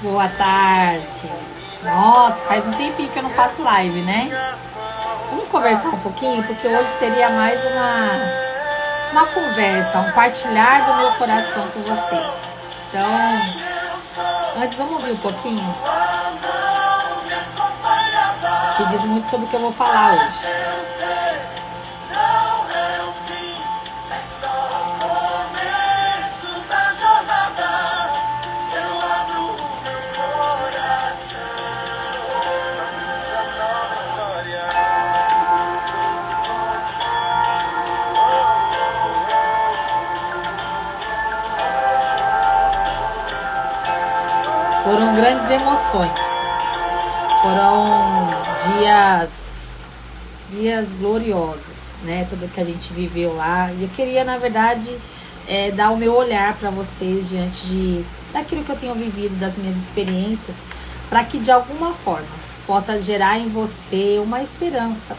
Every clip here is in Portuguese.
Boa tarde. Nossa, faz um tempinho que eu não faço live, né? Vamos conversar um pouquinho, porque hoje seria mais uma conversa, um partilhar do meu coração com vocês. Então, antes vamos ouvir um pouquinho, que diz muito sobre o que eu vou falar hoje. Foram grandes emoções, foram dias gloriosos, né? Tudo que a gente viveu lá. E eu queria, na verdade, dar o meu olhar para vocês diante daquilo que eu tenho vivido, das minhas experiências, para que de alguma forma possa gerar em você uma esperança,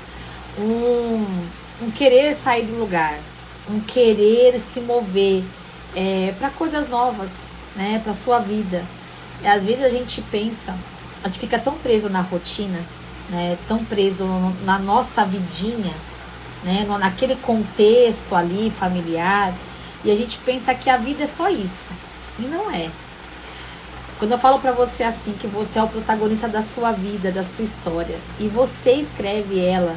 um querer sair do lugar, um querer se mover para coisas novas, né? Para sua vida. E às vezes a gente pensa, a gente fica tão preso na rotina, né, tão preso na nossa vidinha, né, naquele contexto ali familiar, e a gente pensa que a vida é só isso, e não é. Quando eu falo pra você assim, que você é o protagonista da sua vida, da sua história, e você escreve ela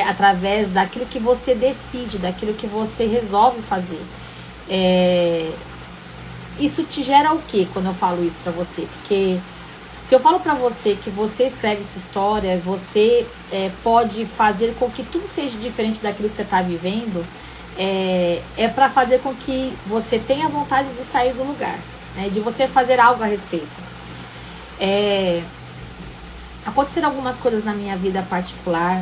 através daquilo que você decide, daquilo que você resolve fazer, isso te gera o que quando eu falo isso pra você? Porque se eu falo pra você que você escreve sua história, você pode fazer com que tudo seja diferente daquilo que você tá vivendo, pra fazer com que você tenha vontade de sair do lugar, né? De você fazer algo a respeito. Aconteceram algumas coisas na minha vida particular,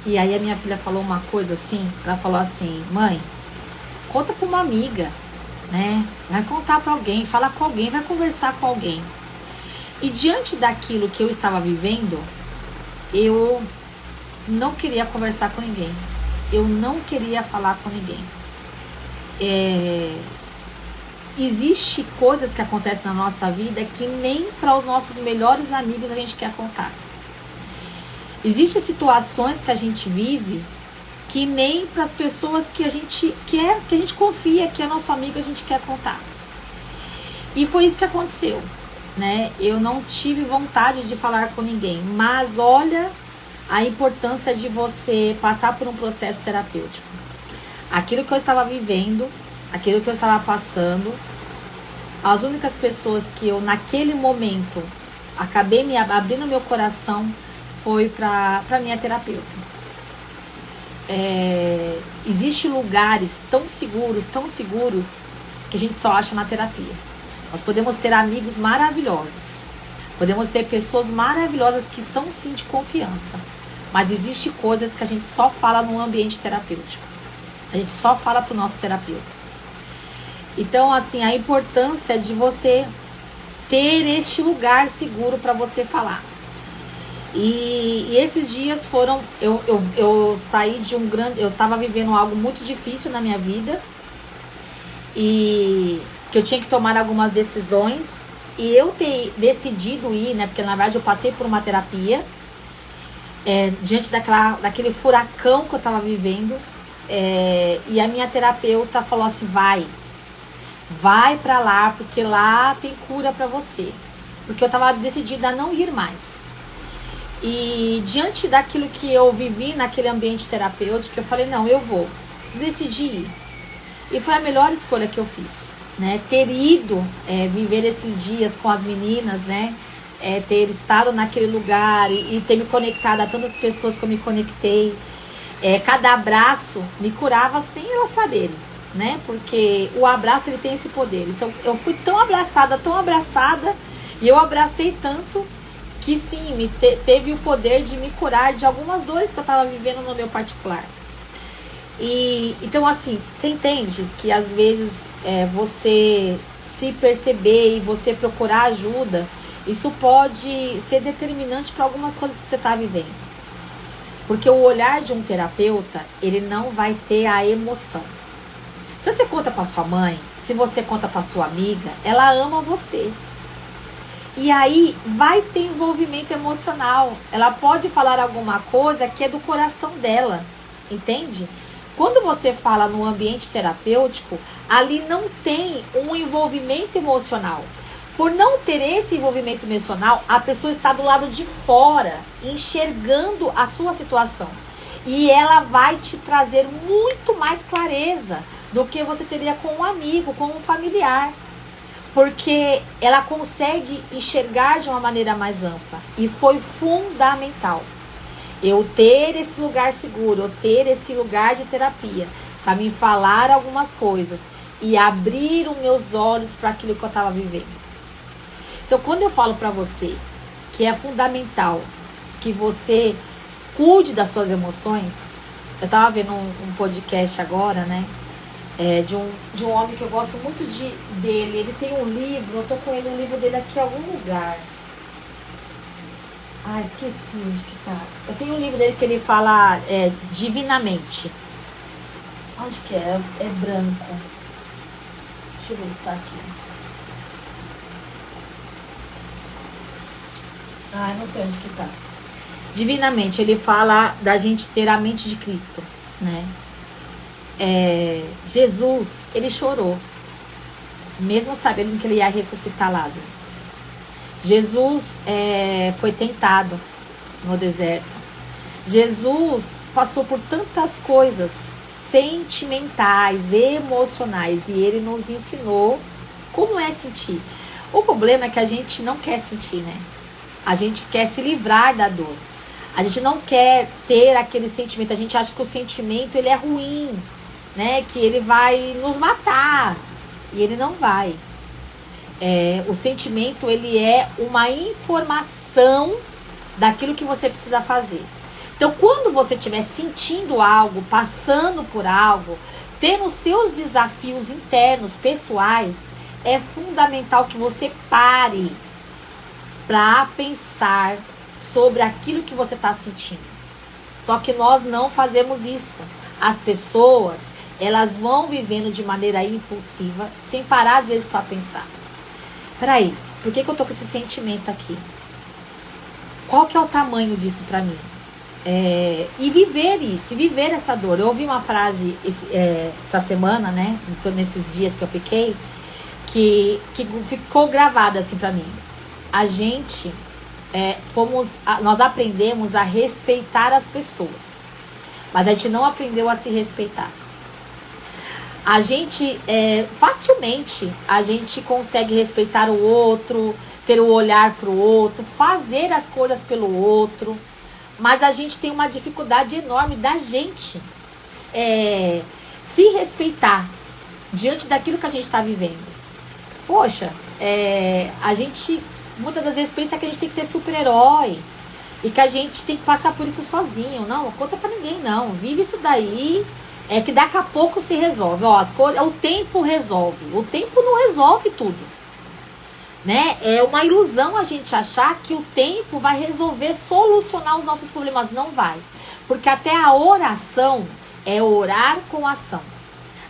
e aí a minha filha falou uma coisa assim, ela falou assim: mãe, conta pra uma amiga, né? Vai contar para alguém, falar com alguém, vai conversar com alguém. E diante daquilo que eu estava vivendo, eu não queria conversar com ninguém. Eu não queria falar com ninguém. Existe coisas que acontecem na nossa vida que nem para os nossos melhores amigos a gente quer contar. Existem situações que a gente vive que nem para as pessoas que a gente quer, que a gente confia, que é nosso amigo, a gente quer contar. E foi isso que aconteceu, né? Eu não tive vontade de falar com ninguém, mas olha a importância de você passar por um processo terapêutico. Aquilo que eu estava vivendo, aquilo que eu estava passando, as únicas pessoas que eu naquele momento acabei me abrindo meu coração foi para minha terapeuta. Existem lugares tão seguros, que a gente só acha na terapia. Nós podemos ter amigos maravilhosos, podemos ter pessoas maravilhosas que são sim de confiança, mas existem coisas que a gente só fala no ambiente terapêutico. A gente só fala pro nosso terapeuta. Então, assim, a importância de você ter este lugar seguro para você falar. E esses dias foram, eu saí de eu tava vivendo algo muito difícil na minha vida, e que eu tinha que tomar algumas decisões, e eu ter decidido ir, né, porque na verdade eu passei por uma terapia, diante daquele furacão que eu tava vivendo, e a minha terapeuta falou assim: vai pra lá, porque lá tem cura pra você, porque eu tava decidida a não ir mais. E diante daquilo que eu vivi naquele ambiente terapêutico, eu falei: não, eu vou. Decidi ir. E foi a melhor escolha que eu fiz, né? Ter ido viver esses dias com as meninas, né? Ter estado naquele lugar e ter me conectado a tantas pessoas que eu me conectei. Cada abraço me curava sem elas saberem, né? Porque o abraço, ele tem esse poder. Então eu fui tão abraçada, e eu abracei tanto que sim, teve o poder de me curar de algumas dores que eu estava vivendo no meu particular. E então, assim, você entende que às vezes você se perceber e você procurar ajuda, isso pode ser determinante para algumas coisas que você está vivendo. Porque o olhar de um terapeuta, ele não vai ter a emoção. Se você conta para sua mãe, se você conta para sua amiga, ela ama você. E aí vai ter envolvimento emocional. Ela pode falar alguma coisa que é do coração dela, entende? Quando você fala no ambiente terapêutico, ali não tem um envolvimento emocional. Por não ter esse envolvimento emocional, a pessoa está do lado de fora, enxergando a sua situação. E ela vai te trazer muito mais clareza do que você teria com um amigo, com um familiar. Porque ela consegue enxergar de uma maneira mais ampla. E foi fundamental eu ter esse lugar seguro, eu ter esse lugar de terapia, para me falar algumas coisas e abrir os meus olhos para aquilo que eu estava vivendo. Então, quando eu falo para você que é fundamental que você cuide das suas emoções, eu estava vendo um podcast agora, né? De um homem que eu gosto muito dele. Ele tem um livro, eu tô com ele, um livro dele aqui em algum lugar. Ah, esqueci onde que tá. Eu tenho um livro dele que ele fala divinamente. Onde que é? É branco. Deixa eu ver se tá aqui. Ah, não sei onde que tá. Divinamente, ele fala da gente ter a mente de Cristo, né? Jesus, ele chorou, mesmo sabendo que ele ia ressuscitar Lázaro. Jesus foi tentado no deserto. Jesus passou por tantas coisas sentimentais, emocionais, e ele nos ensinou como é sentir. O problema é que a gente não quer sentir, né? A gente quer se livrar da dor. A gente não quer ter aquele sentimento. A gente acha que o sentimento ele é ruim, né? Que ele vai nos matar. E ele não vai. O sentimento ele é uma informação daquilo que você precisa fazer. Então, quando você estiver sentindo algo, passando por algo, tendo os seus desafios internos, pessoais, é fundamental que você pare para pensar sobre aquilo que você está sentindo. Só que nós não fazemos isso. As pessoas, elas vão vivendo de maneira impulsiva, sem parar às vezes para pensar. Peraí, por que eu tô com esse sentimento aqui? Qual que é o tamanho disso para mim? E viver isso, e viver essa dor. Eu ouvi uma frase essa semana, né? Nesses dias que eu fiquei, que ficou gravada assim para mim. A gente nós aprendemos a respeitar as pessoas, mas a gente não aprendeu a se respeitar. A gente facilmente a gente consegue respeitar o outro, ter o olhar para o outro, fazer as coisas pelo outro, mas a gente tem uma dificuldade enorme da gente se respeitar diante daquilo que a gente está vivendo. Poxa, a gente muitas das vezes pensa que a gente tem que ser super-herói e que a gente tem que passar por isso sozinho. Não conta pra ninguém, não. Vive isso daí, que daqui a pouco se resolve. Ó, as coisas, o tempo resolve. O tempo não resolve tudo, né? É uma ilusão a gente achar que o tempo vai resolver, solucionar os nossos problemas. Não vai. Porque até a oração é orar com ação.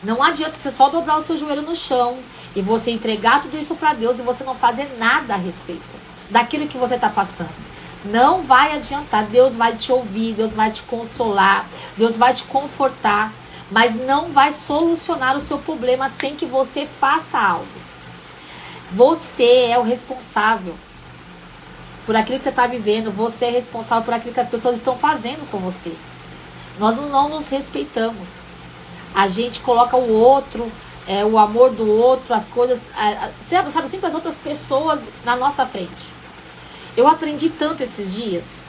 Não adianta você só dobrar o seu joelho no chão e você entregar tudo isso para Deus e você não fazer nada a respeito daquilo que você está passando. Não vai adiantar. Deus vai te ouvir, Deus vai te consolar, Deus vai te confortar, mas não vai solucionar o seu problema sem que você faça algo. Você é o responsável por aquilo que você está vivendo. Você é responsável por aquilo que as pessoas estão fazendo com você. Nós não nos respeitamos. A gente coloca o outro, o amor do outro, as coisas, sabe, sempre as outras pessoas na nossa frente. Eu aprendi tanto esses dias.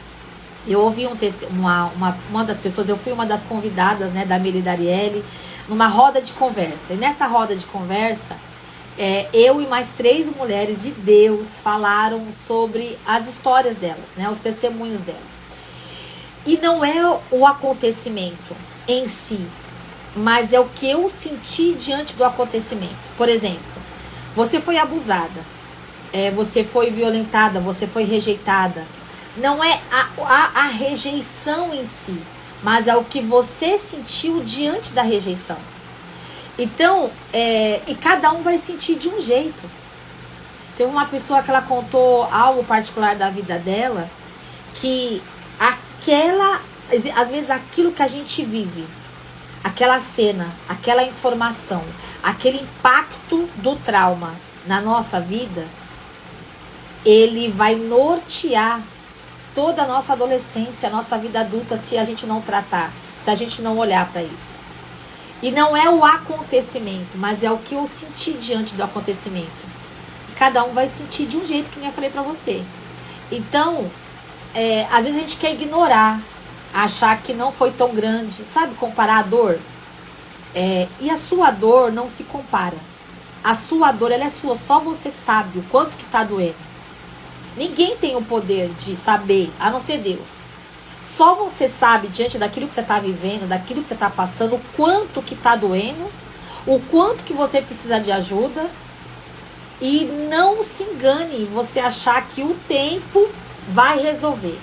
Eu ouvi uma das pessoas, eu fui uma das convidadas, né, da Meli e da Arielle, numa roda de conversa. E nessa roda de conversa, eu e mais 3 mulheres de Deus falaram sobre as histórias delas, né, os testemunhos delas. E não é o acontecimento em si, mas é o que eu senti diante do acontecimento. Por exemplo, você foi abusada, você foi violentada, você foi rejeitada. Não é a rejeição em si, mas é o que você sentiu diante da rejeição. Então, e cada um vai sentir de um jeito. Tem uma pessoa que ela contou algo particular da vida dela, que às vezes aquilo que a gente vive, aquela cena, aquela informação, aquele impacto do trauma na nossa vida, ele vai nortear toda a nossa adolescência, a nossa vida adulta, se a gente não tratar, se a gente não olhar para isso. E não é o acontecimento, mas é o que eu senti diante do acontecimento. Cada um vai sentir de um jeito, que nem eu falei pra você. Então, às vezes a gente quer ignorar, achar que não foi tão grande, sabe? Comparar a dor. E a sua dor não se compara. A sua dor, ela é sua, só você sabe o quanto que tá doendo. Ninguém tem o poder de saber, a não ser Deus. Só você sabe, diante daquilo que você tá vivendo, daquilo que você tá passando, o quanto que tá doendo, o quanto que você precisa de ajuda. E não se engane você achar que o tempo vai resolver.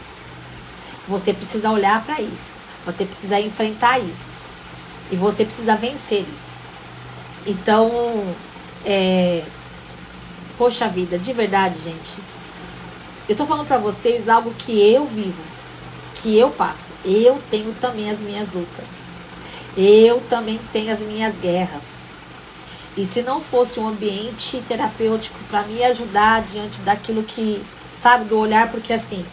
Você precisa olhar para isso. Você precisa enfrentar isso. E você precisa vencer isso. Então, poxa vida, de verdade, gente. Eu tô falando para vocês algo que eu vivo, que eu passo. Eu tenho também as minhas lutas. Eu também tenho as minhas guerras. E se não fosse um ambiente terapêutico para me ajudar diante daquilo que, sabe, do olhar, porque assim,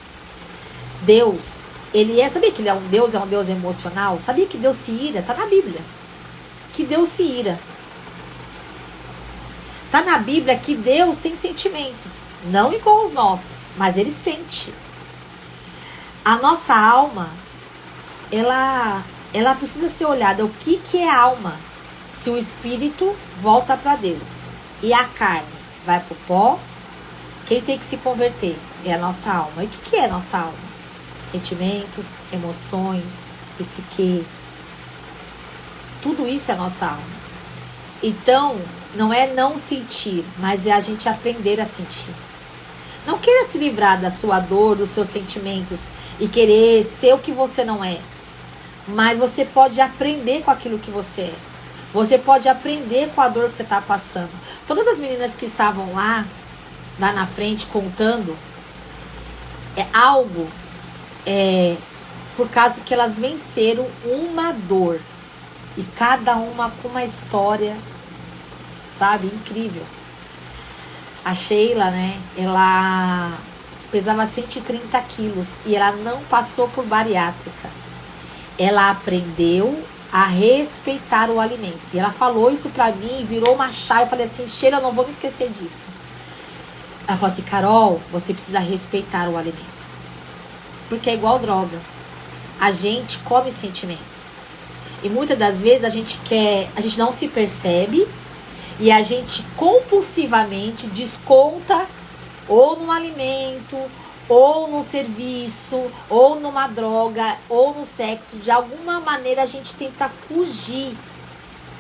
Deus, sabia que ele é um Deus emocional? Sabia que Deus se ira? Tá na Bíblia. Que Deus se ira. Tá na Bíblia que Deus tem sentimentos, não igual aos nossos, mas ele sente. A nossa alma, ela precisa ser olhada. O que é alma? Se o espírito volta para Deus e a carne vai para o pó, quem tem que se converter é a nossa alma. E o que é a nossa alma? Sentimentos, emoções, psique. Tudo isso é a nossa alma. Então, não é não sentir, mas é a gente aprender a sentir. Não queira se livrar da sua dor, dos seus sentimentos e querer ser o que você não é. Mas você pode aprender com aquilo que você é. Você pode aprender com a dor que você está passando. Todas as meninas que estavam lá na frente, contando, algo por causa que elas venceram uma dor. E cada uma com uma história, sabe, incrível. A Sheila, né, ela pesava 130 quilos e ela não passou por bariátrica. Ela aprendeu a respeitar o alimento. E ela falou isso pra mim, virou uma chave. Eu falei assim, Sheila, eu não vou me esquecer disso. Ela falou assim, Carol, você precisa respeitar o alimento. Porque é igual droga. A gente come sentimentos. E muitas das vezes a gente não se percebe e a gente compulsivamente desconta ou no alimento, ou no serviço, ou numa droga, ou no sexo. De alguma maneira a gente tenta fugir,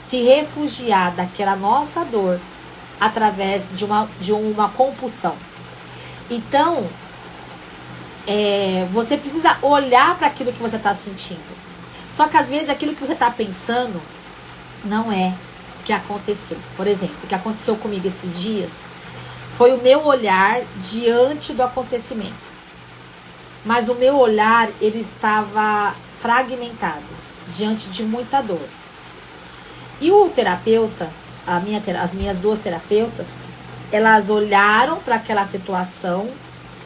se refugiar daquela nossa dor através de uma compulsão. Então, você precisa olhar para aquilo que você está sentindo. Só que às vezes aquilo que você está pensando não é o que aconteceu. Por exemplo, o que aconteceu comigo esses dias foi o meu olhar diante do acontecimento. Mas o meu olhar, ele estava fragmentado diante de muita dor. E o terapeuta, as minhas duas terapeutas, elas olharam para aquela situação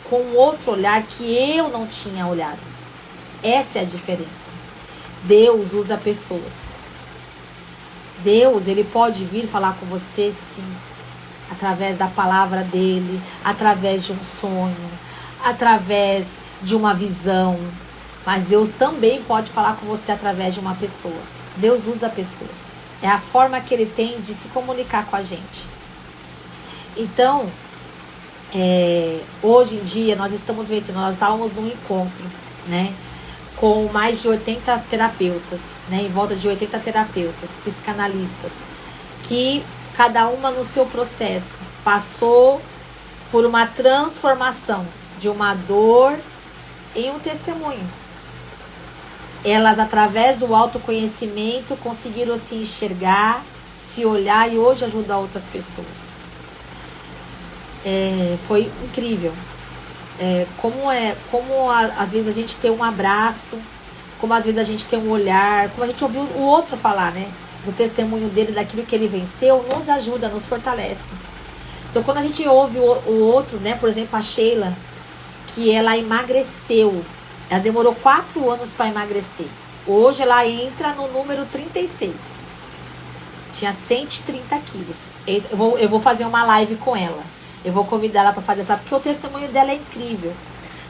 com outro olhar que eu não tinha olhado. Essa é a diferença. Deus usa pessoas. Deus, ele pode vir falar com você, sim. Através da palavra dele, através de um sonho, através de uma visão. Mas Deus também pode falar com você através de uma pessoa. Deus usa pessoas. É a forma que ele tem de se comunicar com a gente. Então, hoje em dia, nós estamos vencendo. Nós estávamos num encontro, né? Com mais de 80 terapeutas, né? Em volta de 80 terapeutas, psicanalistas, que cada uma no seu processo passou por uma transformação de uma dor em um testemunho. Elas, através do autoconhecimento, conseguiram se enxergar, se olhar e hoje ajudar outras pessoas. Foi incrível. Às vezes a gente tem um abraço, como às vezes a gente tem um olhar, como a gente ouviu o outro falar, né? Do testemunho dele, daquilo que ele venceu, nos ajuda, nos fortalece. Então quando a gente ouve o outro, né? Por exemplo, a Sheila, que ela emagreceu. Ela demorou 4 anos para emagrecer. Hoje ela entra no número 36. Tinha 130 quilos. Eu vou fazer uma live com ela. Eu vou convidar ela para fazer essa, porque o testemunho dela é incrível,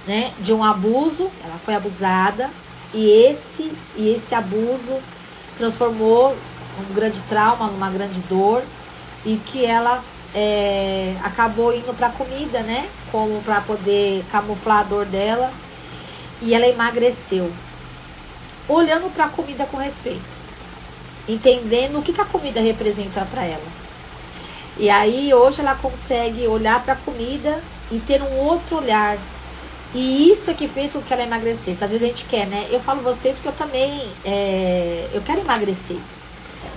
né? De um abuso, ela foi abusada e esse abuso transformou um grande trauma, numa grande dor, e que ela acabou indo para comida, né? Como para poder camuflar a dor dela, e ela emagreceu, olhando para a comida com respeito, entendendo o que a comida representa para ela. E aí hoje ela consegue olhar para a comida e ter um outro olhar. E isso é que fez com que ela emagrecesse. Às vezes a gente quer, né? Eu falo vocês porque eu também eu quero emagrecer.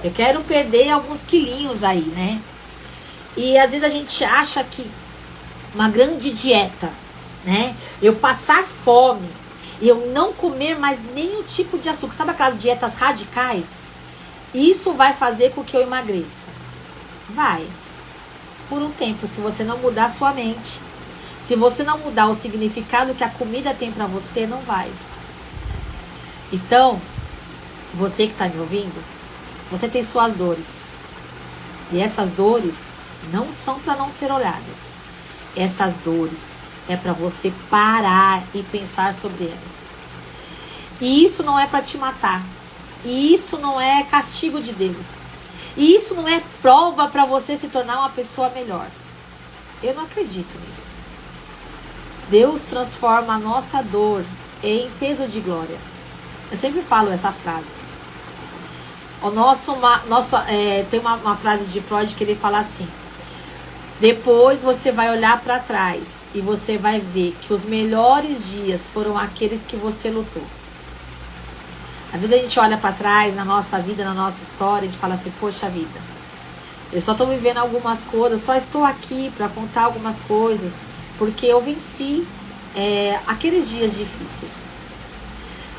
Eu quero perder alguns quilinhos aí, né? E às vezes a gente acha que uma grande dieta, né? Eu passar fome, eu não comer mais nenhum tipo de açúcar. Sabe aquelas dietas radicais? Isso vai fazer com que eu emagreça. Vai. Por um tempo, se você não mudar a sua mente, se você não mudar o significado que a comida tem pra você, não vai. Então, você que tá me ouvindo, você tem suas dores. E essas dores não são para não ser olhadas. Essas dores é para você parar e pensar sobre elas. E isso não é para te matar. E isso não é castigo de Deus. E isso não é prova para você se tornar uma pessoa melhor. Eu não acredito nisso. Deus transforma a nossa dor em peso de glória. Eu sempre falo essa frase. Tem uma frase de Freud que ele fala assim: depois você vai olhar para trás e você vai ver que os melhores dias foram aqueles que você lutou. Às vezes a gente olha para trás na nossa vida, na nossa história, e a gente fala assim: poxa vida, eu só estou vivendo algumas coisas, só estou aqui para contar algumas coisas, porque eu venci aqueles dias difíceis.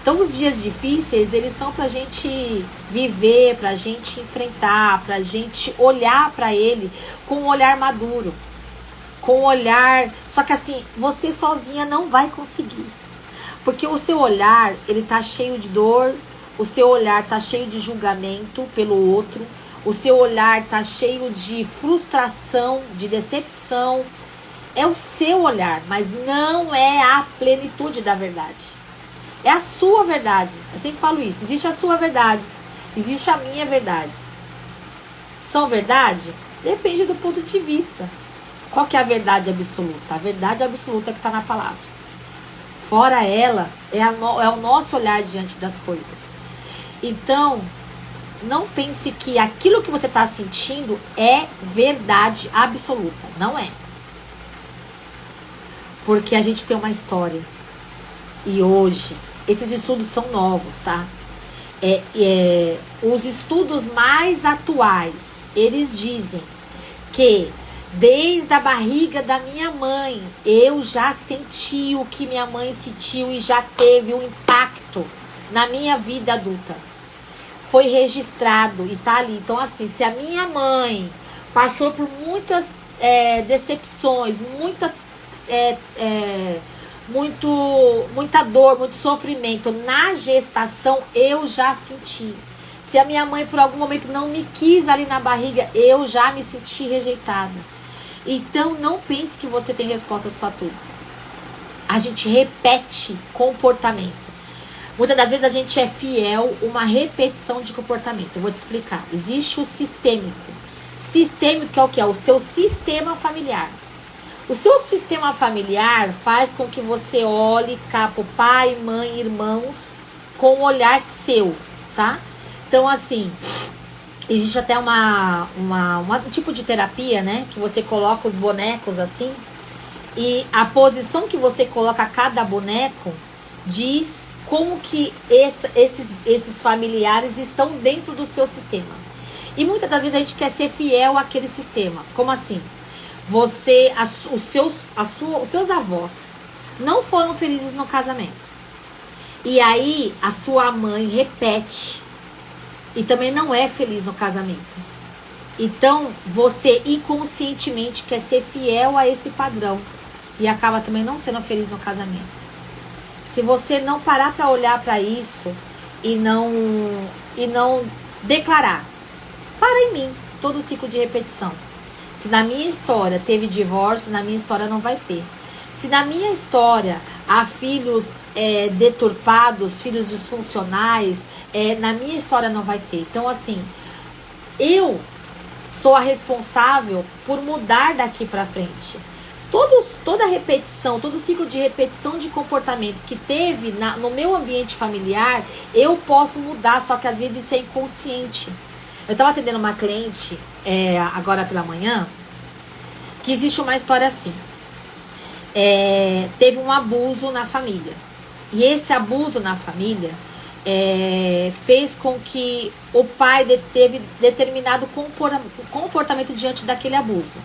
Então os dias difíceis, eles são pra gente viver, pra gente enfrentar, pra gente olhar pra ele com um olhar maduro, com um olhar... Só que assim, você sozinha não vai conseguir. Porque o seu olhar, ele tá cheio de dor, o seu olhar tá cheio de julgamento pelo outro, o seu olhar tá cheio de frustração, de decepção. É o seu olhar, mas não é a plenitude da verdade. É a sua verdade. Eu sempre falo isso. Existe a sua verdade, existe a minha verdade. São verdade? Depende do ponto de vista. Qual que é a verdade absoluta? A verdade absoluta que está na palavra. Fora ela, é o nosso olhar diante das coisas. Então, não pense que aquilo que você está sentindo é verdade absoluta. Não é. Porque a gente tem uma história. E hoje, esses estudos são novos, tá? Os estudos mais atuais, eles dizem que desde a barriga da minha mãe, eu já senti o que minha mãe sentiu e já teve um impacto na minha vida adulta. Foi registrado e tá ali. Então, assim, se a minha mãe passou por muitas decepções, muita dor, muito sofrimento na gestação, eu já senti. Se a minha mãe por algum momento não me quis ali na barriga, eu já me senti rejeitada. Então não pense que você tem respostas para tudo. A gente repete comportamento. Muitas das vezes a gente é fiel a uma repetição de comportamento. Eu vou te explicar. Existe o sistêmico. Sistêmico é o que? É o seu sistema familiar. O seu sistema familiar faz com que você olhe para o pai, mãe, irmãos com um olhar seu, tá? Então, assim, existe até um tipo de terapia, né? Que você coloca os bonecos assim, e a posição que você coloca a cada boneco diz como que esses familiares estão dentro do seu sistema. E muitas das vezes a gente quer ser fiel àquele sistema. Como assim? Os seus avós não foram felizes no casamento. E aí a sua mãe repete e também não é feliz no casamento. Então você inconscientemente quer ser fiel a esse padrão e acaba também não sendo feliz no casamento. Se você não parar para olhar para isso e não declarar, para em mim todo o ciclo de repetição. Se na minha história teve divórcio, na minha história não vai ter. Se na minha história há filhos deturpados, filhos disfuncionais, na minha história não vai ter. Então, assim, eu sou a responsável por mudar daqui para frente. Toda repetição, todo ciclo de repetição de comportamento que teve no meu ambiente familiar, eu posso mudar, só que às vezes isso é inconsciente. Eu estava atendendo uma cliente agora pela manhã, que existe uma história assim. Teve um abuso na família. E esse abuso na família fez com que o pai teve determinado comportamento diante daquele abuso.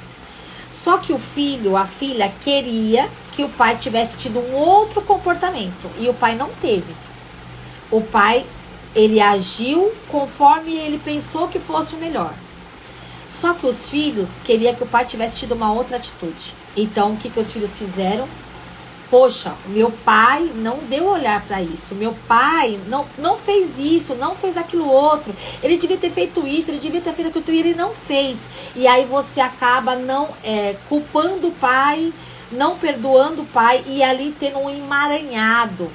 Só que a filha queria que o pai tivesse tido um outro comportamento. E o pai não teve. O pai, ele agiu conforme ele pensou que fosse o melhor. Só que os filhos queriam que o pai tivesse tido uma outra atitude. Então, o que os filhos fizeram? Poxa, meu pai não deu olhar para isso. Meu pai não fez isso, não fez aquilo outro. Ele devia ter feito isso, ele devia ter feito aquilo e ele não fez. E aí você acaba não culpando o pai, não perdoando o pai e ali tendo um emaranhado.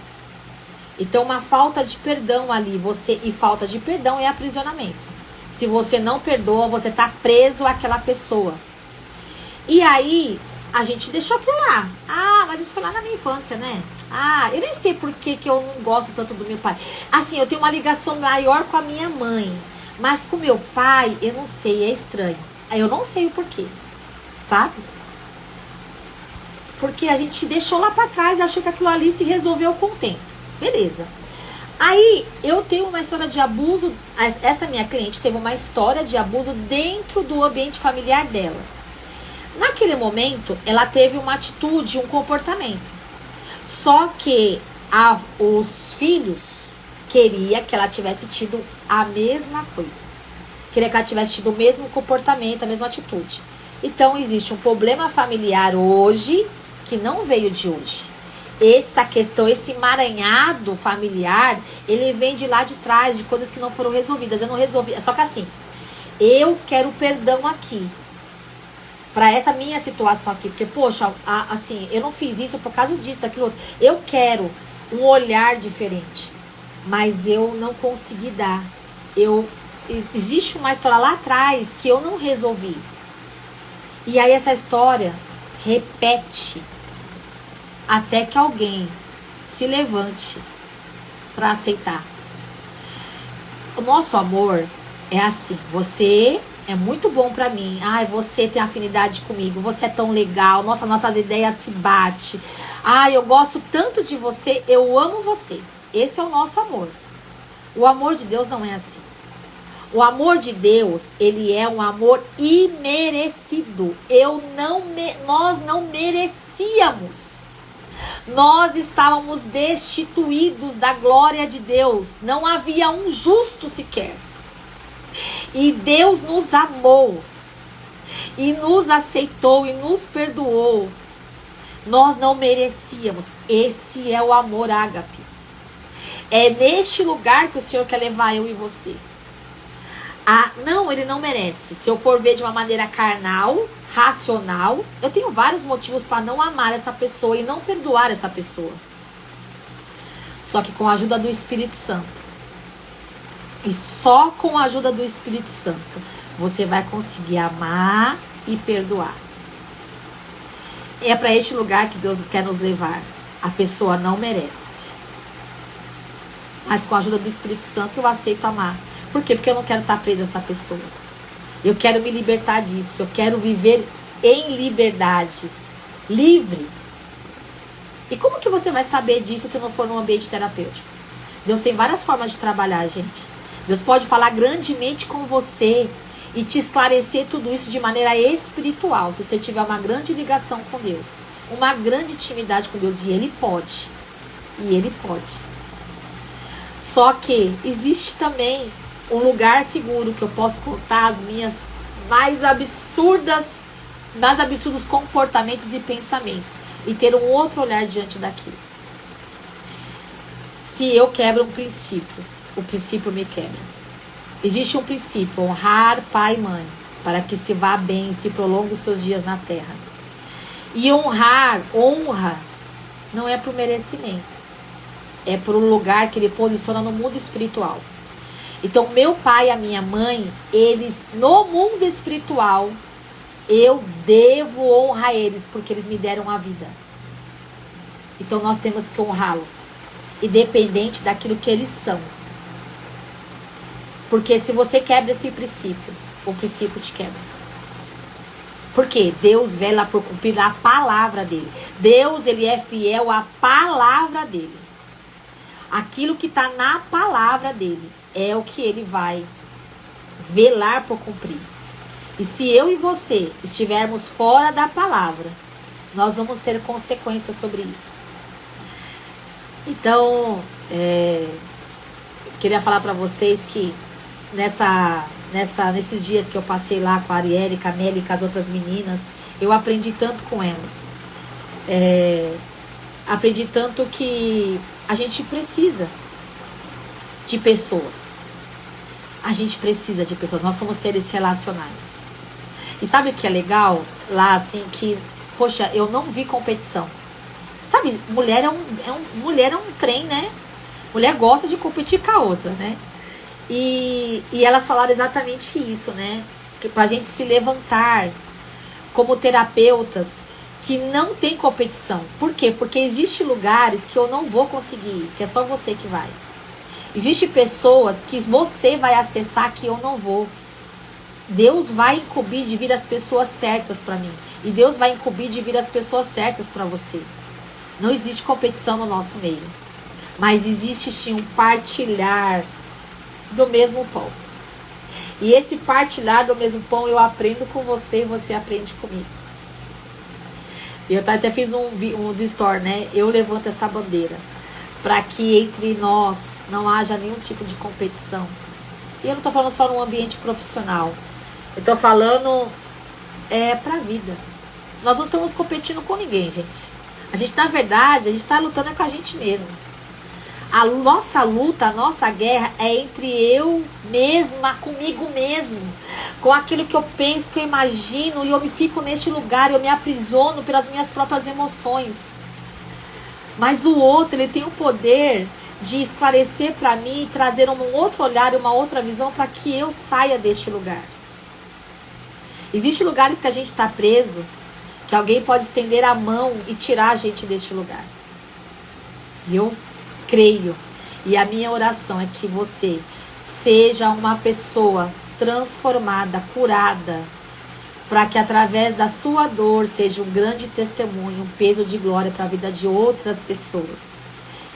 Então, uma falta de perdão ali. E falta de perdão é aprisionamento. Se você não perdoa, você está preso àquela pessoa. E aí a gente deixou aquilo lá. Ah, mas isso foi lá na minha infância, né? Ah, eu nem sei por que eu não gosto tanto do meu pai. Assim, eu tenho uma ligação maior com a minha mãe. Mas com meu pai, eu não sei, é estranho. Eu não sei o porquê, sabe? Porque a gente deixou lá pra trás e achou que aquilo ali se resolveu com o tempo. Beleza. Aí, eu tenho uma história de abuso. Essa minha cliente teve uma história de abuso dentro do ambiente familiar dela. Naquele momento, ela teve uma atitude, um comportamento. Só que os filhos queriam que ela tivesse tido a mesma coisa. Queria que ela tivesse tido o mesmo comportamento, a mesma atitude. Então, existe um problema familiar hoje que não veio de hoje. Essa questão, esse emaranhado familiar, ele vem de lá de trás, de coisas que não foram resolvidas. Eu não resolvi. Só que assim, eu quero perdão aqui. Pra essa minha situação aqui. Porque, poxa, assim, eu não fiz isso por causa disso, daquilo outro. Eu quero um olhar diferente. Mas eu não consegui dar. Existe uma história lá atrás que eu não resolvi. E aí essa história repete. Até que alguém se levante para aceitar. O nosso amor é assim. Você é muito bom para mim. Ai, você tem afinidade comigo. Você é tão legal. Nossa, nossas ideias se batem. Ai, eu gosto tanto de você. Eu amo você. Esse é o nosso amor. O amor de Deus não é assim. O amor de Deus, ele é um amor imerecido. Nós não merecíamos. Nós estávamos destituídos da glória de Deus. Não havia um justo sequer. E Deus nos amou. E nos aceitou e nos perdoou. Nós não merecíamos. Esse é o amor ágape. É neste lugar que o Senhor quer levar eu e você. Não, ele não merece. Se eu for ver de uma maneira carnal, racional, eu tenho vários motivos para não amar essa pessoa e não perdoar essa pessoa. Só que com a ajuda do Espírito Santo. E só com a ajuda do Espírito Santo você vai conseguir amar e perdoar. É para este lugar que Deus quer nos levar. A pessoa não merece. Mas com a ajuda do Espírito Santo eu aceito amar. Por quê? Porque eu não quero estar presa a essa pessoa. Eu quero me libertar disso. Eu quero viver em liberdade. Livre. E como que você vai saber disso se não for num ambiente terapêutico? Deus tem várias formas de trabalhar, gente. Deus pode falar grandemente com você e te esclarecer tudo isso de maneira espiritual, se você tiver uma grande ligação com Deus, uma grande intimidade com Deus, e Ele pode. E Ele pode. Só que existe também um lugar seguro que eu posso contar as minhas mais absurdos comportamentos e pensamentos e ter um outro olhar diante daquilo. Se eu quebro um princípio, o princípio me quebra. Existe um princípio: honrar pai e mãe, para que se vá bem e se prolongue os seus dias na terra. E honra, não é por merecimento, é por um lugar que Ele posiciona no mundo espiritual. Então, meu pai e a minha mãe, eles, no mundo espiritual, eu devo honrar eles, porque eles me deram a vida. Então, nós temos que honrá-los, independente daquilo que eles são. Porque se você quebra esse princípio, o princípio te quebra. Porque Deus vela por cumprir a palavra dele. Deus, Ele é fiel à palavra dele. Aquilo que está na palavra dele é o que Ele vai velar por cumprir. E se eu e você estivermos fora da palavra, nós vamos ter consequências sobre isso. Então, queria falar para vocês que nesses dias que eu passei lá com a Arielle, com a Meli e com as outras meninas, eu aprendi tanto com elas. Aprendi tanto que a gente precisa de pessoas. A gente precisa de pessoas. Nós somos seres relacionais. E sabe o que é legal? Lá, assim, que, poxa, eu não vi competição. Sabe, mulher é um trem, né? Mulher gosta de competir com a outra, né? E elas falaram exatamente isso, né? Que pra gente se levantar como terapeutas que não tem competição. Por quê? Porque existem lugares que eu não vou conseguir, que é só você que vai. Existem pessoas que você vai acessar que eu não vou. Deus vai incumbir de vir as pessoas certas para mim. E Deus vai incumbir de vir as pessoas certas para você. Não existe competição no nosso meio. Mas existe sim um partilhar do mesmo pão. E esse partilhar do mesmo pão eu aprendo com você e você aprende comigo. Eu até fiz uns stories, né? Eu levanto essa bandeira para que entre nós não haja nenhum tipo de competição. E eu não tô falando só no ambiente profissional. Eu tô falando pra vida. Nós não estamos competindo com ninguém, gente. A gente, na verdade, a gente tá lutando com a gente mesmo. A nossa luta, a nossa guerra é entre eu mesma, comigo mesmo. Com aquilo que eu penso, que eu imagino, e eu me fico neste lugar, eu me aprisiono pelas minhas próprias emoções. Mas o outro, ele tem o poder de esclarecer para mim, trazer um outro olhar, uma outra visão para que eu saia deste lugar. Existem lugares que a gente está preso, que alguém pode estender a mão e tirar a gente deste lugar. E eu creio, e a minha oração é que você seja uma pessoa transformada, curada, para que através da sua dor seja um grande testemunho, um peso de glória para a vida de outras pessoas.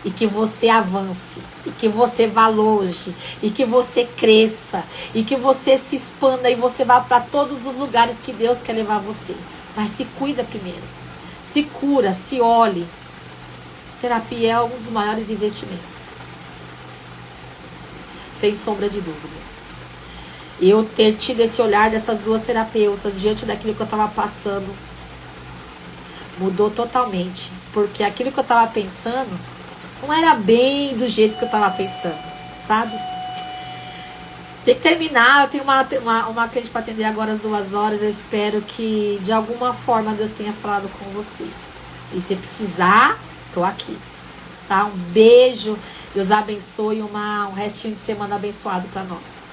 E que você avance, e que você vá longe, e que você cresça, e que você se expanda, e você vá para todos os lugares que Deus quer levar você. Mas se cuida primeiro, se cura, se olhe. Terapia é um dos maiores investimentos, sem sombra de dúvidas. Eu ter tido esse olhar dessas duas terapeutas diante daquilo que eu estava passando mudou totalmente, porque aquilo que eu estava pensando não era bem do jeito que eu estava pensando, sabe? Tem que terminar, eu tenho uma cliente para atender agora às 2 horas, eu espero que de alguma forma Deus tenha falado com você. E se precisar, tô aqui, tá? Um beijo, Deus abençoe, um restinho de semana abençoado para nós.